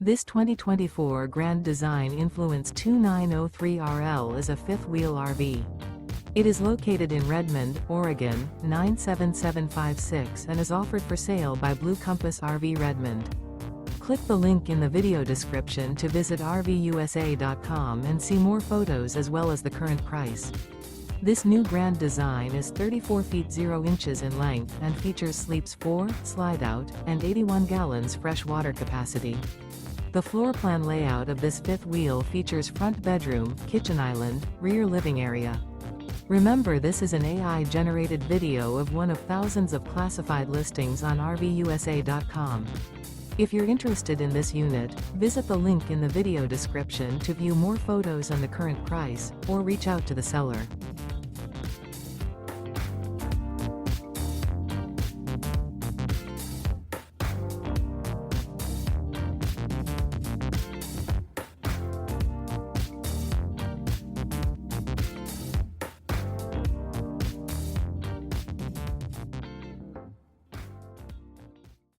This 2024 Grand Design Influence 2903RL is a fifth-wheel RV. It is located in Redmond, Oregon, 97756 and is offered for sale by Blue Compass RV Redmond. Click the link in the video description to visit RVUSA.com and see more photos as well as the current price. This new Grand Design is 34 feet 0 inches in length and features sleeps 4, slide-out, and 81 gallons fresh water capacity. The floor plan layout of this fifth wheel features front bedroom, kitchen island, rear living area. Remember, this is an AI-generated video of one of thousands of classified listings on RVUSA.com. If you're interested in this unit, visit the link in the video description to view more photos and the current price, or reach out to the seller.